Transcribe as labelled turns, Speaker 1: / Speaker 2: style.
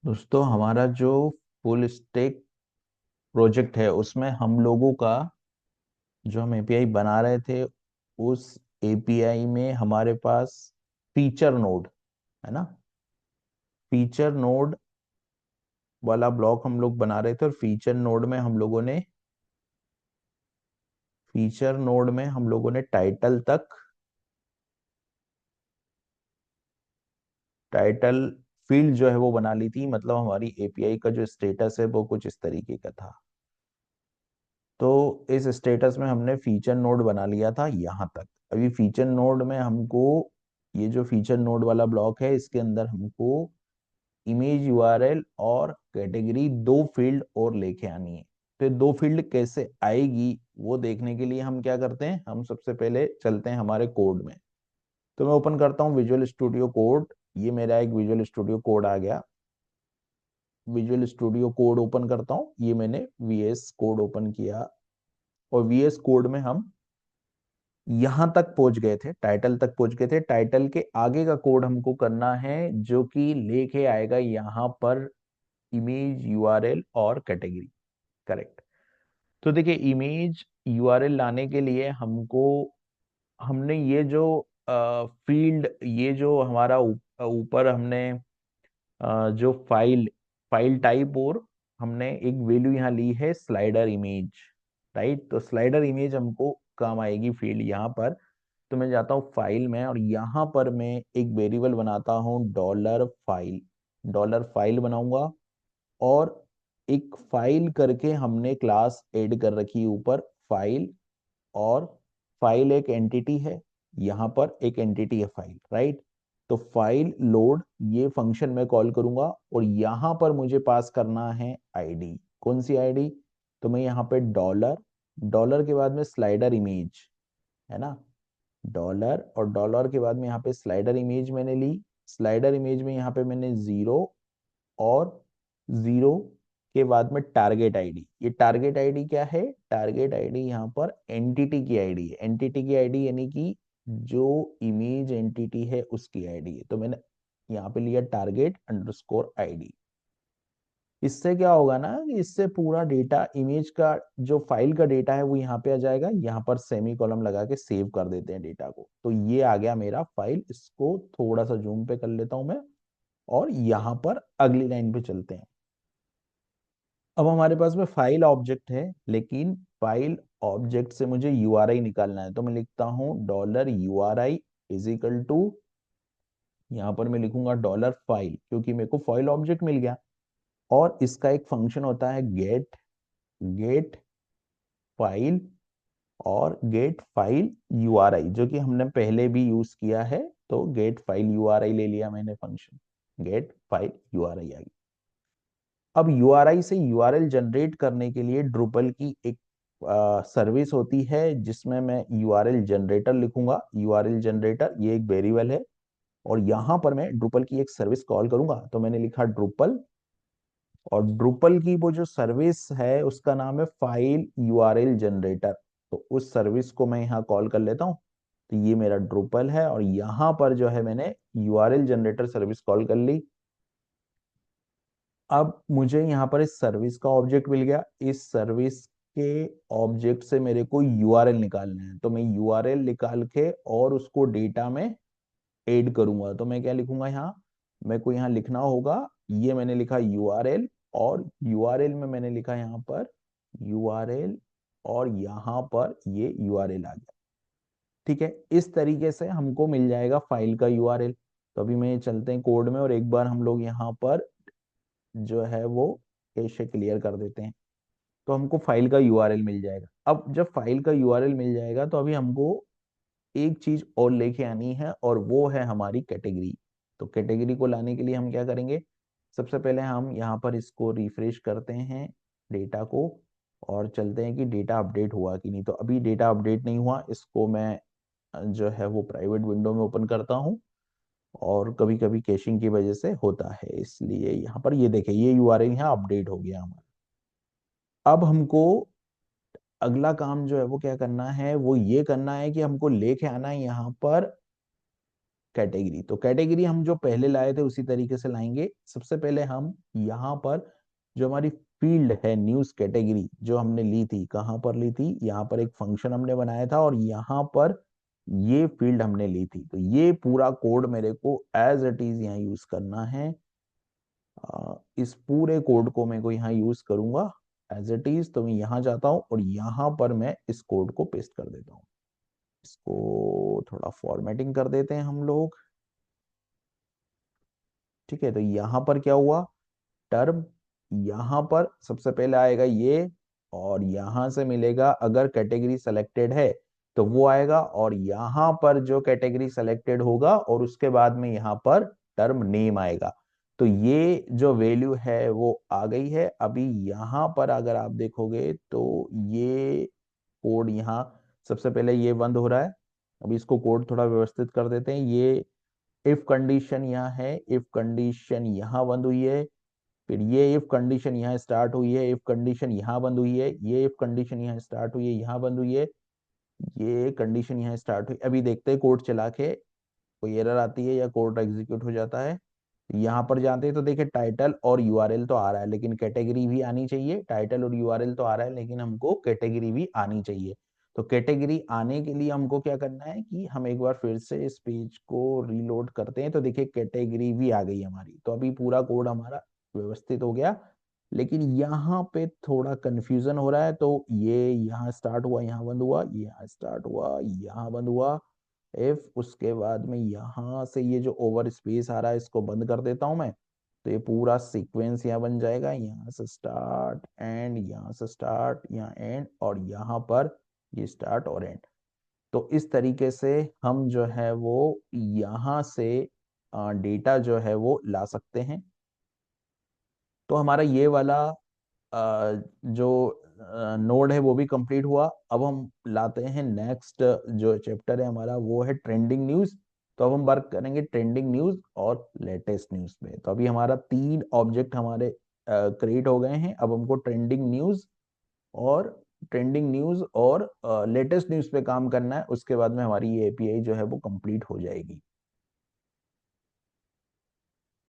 Speaker 1: दोस्तों, हमारा जो फुल स्टैक प्रोजेक्ट है उसमें हम लोगों का जो हम एपीआई बना रहे थे, उस एपीआई में हमारे पास फीचर नोड है ना। फीचर नोड वाला ब्लॉक हम लोग बना रहे थे और फीचर नोड में हम लोगों ने टाइटल फील्ड जो है वो बना ली थी। मतलब हमारी एपीआई का जो स्टेटस है वो कुछ इस तरीके का था। तो इस स्टेटस में हमने फीचर नोड बना लिया था यहाँ तक। अभी फीचर नोड में हमको ये जो फीचर नोड वाला ब्लॉक है इसके अंदर हमको इमेज यूआरएल और कैटेगरी दो फील्ड और लेके आनी है। तो ये दो फील्ड कैसे आएगी वो देखने के लिए हम क्या करते हैं, हम सबसे पहले चलते हैं हमारे कोड में। तो मैं ओपन करता हूँ विजुअल स्टूडियो कोड। ये मेरा एक विजुअल स्टूडियो कोड आ गया। विजुअल स्टूडियो कोड ओपन करता हूँ। ये मैंने वीएस कोड ओपन किया और वीएस कोड में हम यहां तक पहुंच गए थे, टाइटल तक पहुंच गए थे। टाइटल के आगे का कोड हमको करना है जो कि लेके आएगा यहाँ पर इमेज यूआरएल और कैटेगरी। करेक्ट। तो देखिए, इमेज यूआरएल लाने के लिए हमको हमने ये जो फील्ड, ये जो हमारा ऊपर हमने जो फाइल टाइप और हमने एक वैल्यू यहाँ ली है स्लाइडर इमेज। राइट। तो स्लाइडर इमेज हमको काम आएगी फील्ड यहाँ पर। तो मैं जाता हूँ फाइल में और यहाँ पर मैं एक वेरिएबल बनाता हूँ डॉलर फाइल बनाऊंगा। और एक फाइल करके हमने क्लास ऐड कर रखी है ऊपर, फाइल। और फाइल एक एंटिटी है, यहाँ पर एक एंटिटी है फाइल। राइट। तो फाइल लोड ये फंक्शन मैं कॉल करूंगा और यहाँ पर मुझे पास करना है आईडी। कौन सी आईडी? तो मैं यहाँ पे डॉलर, डॉलर के बाद में स्लाइडर इमेज है ना, डॉलर और डॉलर के बाद में यहाँ पे स्लाइडर इमेज मैंने ली। स्लाइडर इमेज में यहाँ पे मैंने जीरो और जीरो के बाद में टारगेट आईडी। ये टारगेट आईडी क्या है? टारगेट आईडी यहाँ पर एंटिटी की आईडी है। एंटिटी की आईडी यानी कि जो इमेज एंटिटी है उसकी आईडी है। तो मैंने यहाँ पे लिया टारगेट अंडरस्कोर आईडी। इससे क्या होगा ना कि इससे पूरा डेटा, इमेज का जो फाइल का डेटा है वो यहाँ पे आ जाएगा। यहाँ पर सेमी कॉलम लगा के सेव कर देते हैं डेटा को। तो ये आ गया मेरा फाइल। इसको थोड़ा सा जूम पे कर लेता हूं मैं और यहाँ पर अगली लाइन पे चलते हैं। अब हमारे पास में फाइल ऑब्जेक्ट है, लेकिन फाइल ऑब्जेक्ट से मुझे यूआरआई निकालना है। तो मैं लिखता हूँ dollar URI is equal to, यहाँ पर मैं लिखूंगा डॉलर फाइल, क्योंकि मेरे को फाइल ऑब्जेक्ट मिल गया। और इसका एक फंक्शन होता है गेट, गेट फाइल और गेट फाइल यूआरआई, जो कि हमने पहले भी यूज किया है। तो गेट फाइल यूआरआई ले लिया मैंने फंक्शन, गेट फाइल यूआरआई आ गई। अब यूआरआई से यूआरएल जनरेट करने के लिए ड्रुपल की एक सर्विस होती है जिसमें मैं यूआरएल जनरेटर लिखूंगा। यूआरएल जनरेटर ये एक वेरिएबल है और यहां पर मैं ड्रुपल की एक सर्विस कॉल करूंगा। तो मैंने लिखा ड्रुपल, और ड्रुपल की वो जो सर्विस है उसका नाम है फाइल यूआरएल जनरेटर। तो उस सर्विस को मैं यहाँ कॉल कर लेता हूँ। तो ये मेरा ड्रुपल है और यहाँ पर जो है मैंने यूआरएल जनरेटर सर्विस कॉल कर ली। अब मुझे यहाँ पर इस सर्विस का ऑब्जेक्ट मिल गया। इस सर्विस के ऑब्जेक्ट से मेरे को यूआरएल निकालना है। तो मैं यूआरएल निकाल के और उसको डेटा में ऐड करूंगा। तो मैं क्या लिखूंगा यहाँ? मेरे को यहाँ लिखना होगा, ये मैंने लिखा यूआरएल, और यूआरएल में मैंने लिखा यहाँ पर यूआरएल, और यहाँ पर ये यूआरएल आ गया। ठीक है। इस तरीके से हमको मिल जाएगा फाइल का यूआरएल। तो अभी मैं चलते हैं कोड में और एक बार हम लोग यहाँ पर जो है वो कैशे क्लियर कर देते हैं। तो हमको फाइल का यूआरएल मिल जाएगा। अब जब फाइल का यूआरएल मिल जाएगा तो अभी हमको एक चीज और लेके आनी है और वो है हमारी कैटेगरी। तो कैटेगरी को लाने के लिए हम क्या करेंगे? सबसे पहले हम यहाँ पर इसको रिफ्रेश करते हैं डेटा को, और चलते हैं कि डेटा अपडेट हुआ कि नहीं। तो अभी डेटा अपडेट नहीं हुआ। इसको मैं जो है वो प्राइवेट विंडो में ओपन करता हूँ, और कभी कभी कैशिंग की वजह से होता है, इसलिए यहाँ पर ये देखें ये यूआरएल यहाँ अपडेट हो गया हमारा। अब हमको अगला काम जो है वो क्या करना है, वो ये करना है कि हमको लेके आना है यहाँ पर कैटेगरी। तो कैटेगरी हम जो पहले लाए थे उसी तरीके से लाएंगे। सबसे पहले हम यहाँ पर जो हमारी फील्ड है न्यूज कैटेगरी जो हमने ली थी, कहाँ पर ली थी, यहाँ पर एक फंक्शन हमने बनाया था और यहाँ पर ये फील्ड हमने ली थी। तो ये पूरा कोड मेरे को एज इट इज यहाँ यूज करना है। इस पूरे कोड को मैं को यहाँ यूज करूंगा एज इट इज। तो मैं यहाँ जाता हूँ और यहाँ पर मैं इस कोड को पेस्ट कर देता हूँ। इसको थोड़ा फॉर्मेटिंग कर देते हैं हम लोग। ठीक है, तो यहाँ पर क्या हुआ, टर्म यहाँ पर सबसे पहले आएगा ये, और यहाँ से मिलेगा अगर कैटेगरी सेलेक्टेड है तो वो आएगा, और यहाँ पर जो कैटेगरी सेलेक्टेड होगा और उसके बाद में यहाँ पर टर्म नेम आएगा। तो ये जो वैल्यू है वो आ गई है। अभी यहाँ पर अगर आप देखोगे तो ये कोड यहाँ सबसे पहले ये बंद हो रहा है। अभी इसको कोड थोड़ा व्यवस्थित कर देते हैं। ये इफ कंडीशन यहाँ है, इफ कंडीशन यहाँ बंद हुई है, फिर ये इफ कंडीशन यहाँ स्टार्ट हुई है, इफ कंडीशन यहाँ बंद हुई है, ये इफ कंडीशन यहाँ स्टार्ट हुई है, यहाँ बंद हुई है, ये कंडीशन यहाँ स्टार्ट हुई। अभी देखते हैं कोड चला के कोई एरर आती है या कोड एग्जीक्यूट हो जाता है। यहाँ पर जाते हैं तो देखिए टाइटल और यूआरएल तो आ रहा है लेकिन कैटेगरी भी आनी चाहिए। टाइटल और यूआरएल तो आ रहा है लेकिन हमको कैटेगरी भी आनी चाहिए। तो कैटेगरी आने के लिए हमको क्या करना है कि हम एक बार फिर से इस पेज को रीलोड करते हैं। तो देखिए कैटेगरी भी आ गई हमारी। तो अभी पूरा कोड हमारा व्यवस्थित हो गया। लेकिन यहाँ पे थोड़ा कंफ्यूजन हो रहा है। तो ये यहाँ स्टार्ट हुआ, यहाँ बंद हुआ, ये यहाँ स्टार्ट हुआ, यहाँ बंद हुआ, इफ उसके बाद में यहाँ से ये जो ओवर स्पेस आ रहा है इसको बंद कर देता हूं मैं। तो ये पूरा सीक्वेंस यहाँ बन जाएगा, यहाँ से स्टार्ट एंड, यहाँ से स्टार्ट, यहाँ एंड, और यहाँ पर ये स्टार्ट और एंड। तो इस तरीके से हम जो है वो यहाँ से डेटा जो है वो ला सकते हैं। तो हमारा ये वाला जो नोड है वो भी कंप्लीट हुआ। अब हम लाते हैं नेक्स्ट जो चैप्टर है हमारा, वो है ट्रेंडिंग न्यूज। तो अब हम वर्क करेंगे ट्रेंडिंग न्यूज और लेटेस्ट न्यूज पे। तो अभी हमारा 3 ऑब्जेक्ट हमारे क्रिएट हो गए हैं। अब हमको और ट्रेंडिंग न्यूज और लेटेस्ट न्यूज पे काम करना है। उसके बाद में हमारी ये एपीआई जो है वो कंप्लीट हो जाएगी।